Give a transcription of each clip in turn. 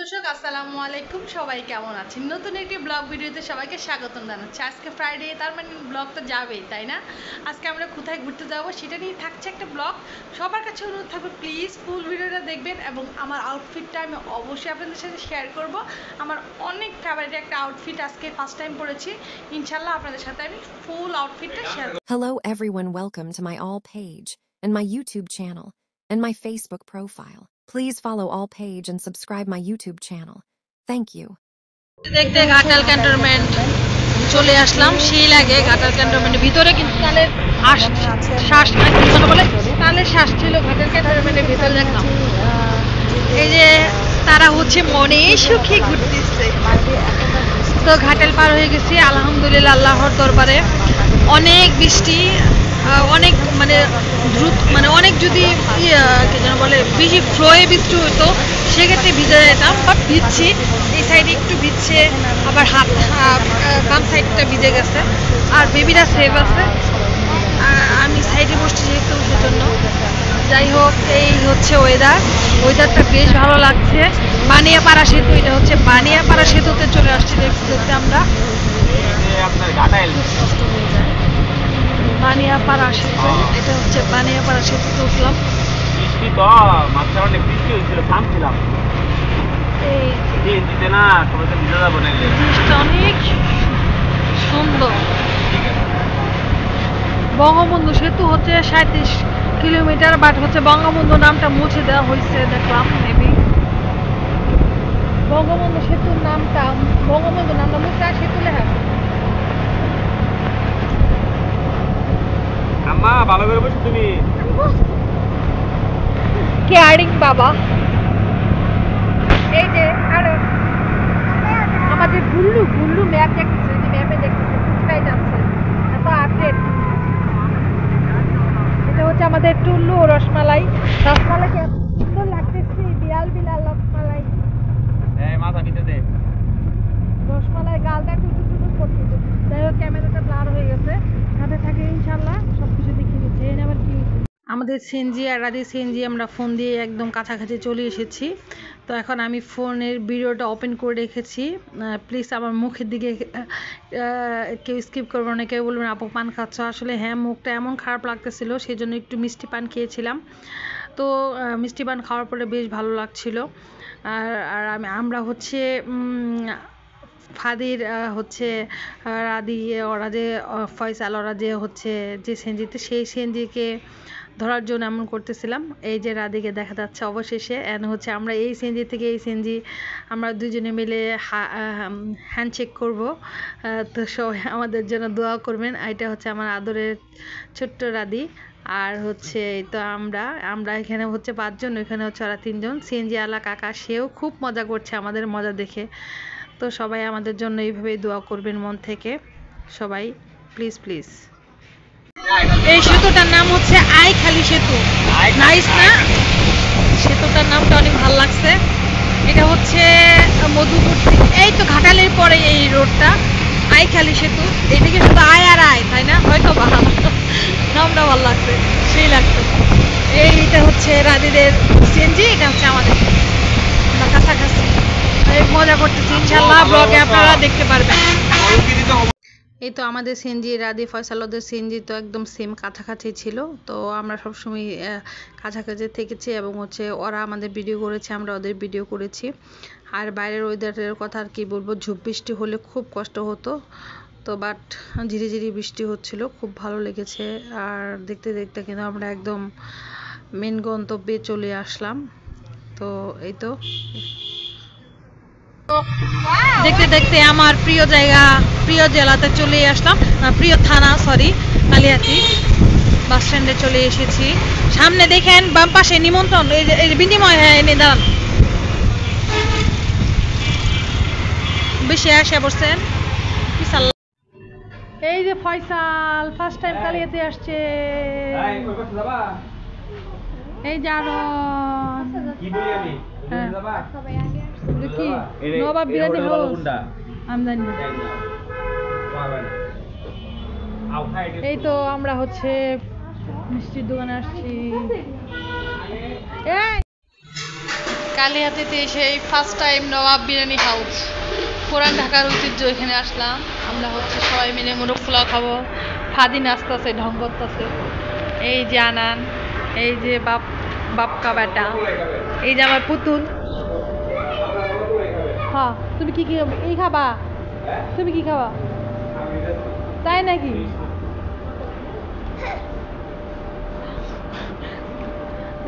দর্শক আসসালামু আলাইকুম, সবাই কেমন আছেন? নতুন একটি ব্লগ ভিডিওতে সবাইকে স্বাগতম জানাচ্ছি। আজকে ফ্রাইডে, তার মানে ব্লগ তো যাবেই, তাই না? আজকে আমরা কোথায় ঘুরতে যাব সেটা নিয়ে থাকছে একটা ব্লগ। সবার কাছে অনুরোধ থাকবে, প্লিজ ফুল ভিডিওটা দেখবেন এবং আমার আউটফিটটা আমি অবশ্যই আপনাদের সাথে শেয়ার করব। আমার অনেক ফেভারিট একটা আউটফিট আজকে ফার্স্ট টাইম পরেছি। ইনশাল্লাহ আপনাদের সাথে আমি ফুল আউটফিটটা শেয়ার করব। Hello everyone, welcome to my all page and my YouTube channel and my Facebook profile. Please follow all page and subscribe my YouTube channel. Thank you. দেখতে Ghatal cantonment চলে আসলাম। সেই লাগে ঘাটাল ক্যান্টনমেন্টের ভিতরে কিন্তু তালের শ্বাস বলে তালের শ্বাস ছিল ঘাটাল ক্যান্টনমেন্টের ভিতরে। দেখলাম এই যে তারা হচ্ছে মনে সুখী ঘুরতেছে। তো ঘাটাল পার হয়ে গেছি আলহামদুলিল্লাহ, আল্লাহর দরবারে। অনেক বৃষ্টি, অনেক মানে দ্রুত, মানে অনেক যদি কি যেন বলে বেশি ফ্লোয়ে বৃষ্টি হতো সেক্ষেত্রে ভিজে যেতাম, বাট ভিজছি। এই সাইডে একটু ভিজছে, আবার হাত বাম সাইডটা ভিজে গেছে। আর বেবিরা সেফ আছে, আমি সাইডে বসছি যেহেতু সেজন্য। যাই হোক, এই হচ্ছে ওয়েদারটা বেশ ভালো লাগছে। বানিয়াপাড়া সেতু, এটা হচ্ছে বানিয়াপাড়া সেতুতে চলে আসছি দেখতে আমরা। বানিয়াপাড়া সেতু, এটা হচ্ছে বানিয়াপাড়া সেতুতে উঠলাম। বৃষ্টি তো মাত্রা অনেক বৃষ্টি হয়েছিল, থামছিলাম না, তোমাদের ভিজে যাবো না। জিনিসটা অনেক সুন্দর। বঙ্গবন্ধু সেতু হচ্ছে 37 কিলোমিটার, বাট হচ্ছে বঙ্গবন্ধু নামটা মুছে দেওয়া হয়েছে দেখলাম। মেবি বঙ্গবন্ধু সেতুর নামটা মুছে সেতু লেখা। আম্মা ভালো করে বসো তুমি। কেয়ারিং বাবা। এই যে আরো আমাদের গুল্লু ম্যাপ দেখতেছে, যে ম্যাপে দেখতেছে কোথায় যাচ্ছে, এত আপডেট। এটা হচ্ছে আমাদের টুল্লু রসমালাই। রসমালাইকে এত সুন্দর লাগতেছে, বিলাল রসমালাই। মাথা নিতে দে। রসমালাই গালটা টুটু করতেছে। যাই হোক, ক্যামেরাটা ব্লার হয়ে গেছে, সাথে থাকে ইনশাল্লাহ সবকিছু দেখিয়ে দিচ্ছে। এই আবার কি আমাদের সিএনজি আর রাধি সিএনজি, আমরা ফোন দিয়ে একদম কাছাকাছি চলে এসেছি। তো এখন আমি ফোনের ভিডিওটা ওপেন করে রেখেছি। প্লিজ আমার মুখের দিকে কেউ স্কিপ করবে না, কেউ বলবেন আপু পান খাচ্ছ। আসলে হ্যাঁ, মুখটা এমন খারাপ লাগতেছিল, সেই জন্য একটু মিষ্টি পান খেয়েছিলাম। তো মিষ্টি পান খাওয়ার পরে বেশ ভালো লাগছিল। আর আমরা হচ্ছে ফাদির হচ্ছে রাদি, ওরা যে ফয়সাল, ওরা যে হচ্ছে যে সেনজিতে, সেই সেনজিকে ধরার জন্য এমন করতেছিলাম। এই যে রাদিকে দেখা যাচ্ছে অবশেষে। হচ্ছে আমরা এই সেনজি থেকে এই সেনজি আমরা দুজনে মিলে হ্যান্ডশেক করব। তো সবাই আমাদের জন্য দোয়া করবেন। এটা হচ্ছে আমার আদরের ছোট্ট রাদি। আর হচ্ছে তো আমরা এখানে হচ্ছে 5 জন, ওইখানে হচ্ছে ওরা 3 জন। সিএনজি আলা কাকা, সেও খুব মজা করছে আমাদের মজা দেখে। তো সবাই আমাদের জন্য এইভাবেই দোয়া করবেন মন থেকে সবাই, প্লিজ প্লিজ। এই সেতুটার নাম হচ্ছে আইখালি সেতু। নাইস না? সেতুটার নামটা অনেক ভালো লাগছে। এটা হচ্ছে মধুপুর, এই তো ঘাটালের পরে এই রোডটা আইখালি সেতু। এদিকে শুধু আয় আর আয়, তাই না? হয়তো বা নামটা ভালো লাগছে, সেই লাগছে। এইটা হচ্ছে রাদিদের সিএনজি, এটা হচ্ছে আমাদের। আমরা কাছাকাছি মজা করতেছি, ইনশাল্লাহ ব্লগে আপনারা দেখতে পারবেন। এই তো আমাদের সিএনজি, রাদি ফয়সালদের সিএনজি তো একদম সেম কাছাকাছি ছিল। তো আমরা সবসময় কাছাকাছি থেকেছি এবং হচ্ছে ওরা আমাদের ভিডিও করেছে, আমরা ওদের ভিডিও করেছি। আর বাইরের ওয়েদারের কথা আর কি বলবো, ঝুপ বৃষ্টি হলে খুব কষ্ট হতো। তো বাট ঝিরিঝিরি বৃষ্টি হচ্ছিল, খুব ভালো লেগেছে। আর দেখতে দেখতে কিন্তু আমরা একদম মেন গন্তব্যে চলে আসলাম। তো এই তো দেখতে দেখতে আমার প্রিয় জায়গা, প্রিয় জেলাতে চলে আসলাম, প্রিয় থানা, সরি, কালিয়াতি বাস স্ট্যান্ডে চলে এসেছি। সামনে দেখেন বাম পাশে নিমন্ত্রণ, এই যে বিনিময়। হ্যাঁ, এনে দাঁড়ান, বেশি আসে বসছেন। এই যে ফয়সাল ফার্স্ট টাইম কালিয়াতে আসছে। এই জানো কি নবাব বিরিয়ানি হাউস আমদানি। এই তো আমরা হচ্ছে মিষ্টির দোকানে আসছি। কালিহাতিতে সেই ফার্স্ট টাইম নবাব বিরিয়ানি হাউস, পুরান ঢাকার ঐতিহ্য। এখানে আসলাম আমরা হচ্ছে সবাই মিলে মোরগ পোলাও খাবো। ফাদি নাচতেছে, ঢং করতেছে। এই যে আনান, এই যে বাপকা বেটা, এই যে আমার পুতুল। হ্যাঁ, তুমি কি এই খাবা? তুমি কি খাবা? তাই নাকি?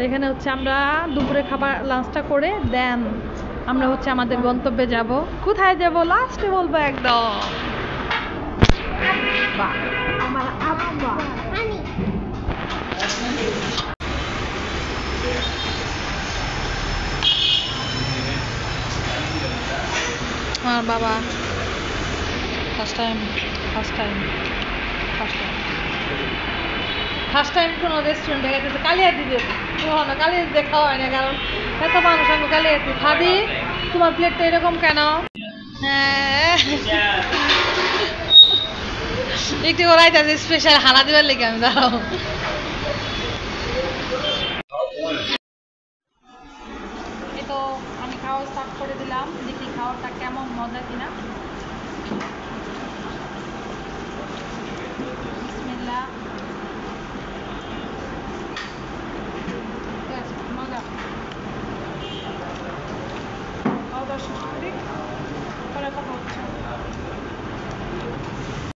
এখানে হচ্ছে আমরা দুপুরে খাবার লাঞ্চটা করে দেন আমরা হচ্ছে আমাদের গন্তব্যে যাব। কোথায় যাব লাস্টে বলবো একদম। বাহ, আমার আব্বা। আমার বাবা ফার্স্ট টাইম কোনো রেস্টুরেন্টে গেছে কালিয়াতিতে। কখনো কালিয়াতি দেখা হয় না, কারণ এত মানুষ আমি কালিয়াতি। ভাবি তোমার প্লেটটা এরকম কেন? একটু ওরাইতেছে স্পেশাল হানা দিবার লেগে। আমি দাঁড়াও, এই তো আমি খাওয়া স্টার্ট করে দিলাম। দেখি খাওয়াটা কেমন মজা কিনা।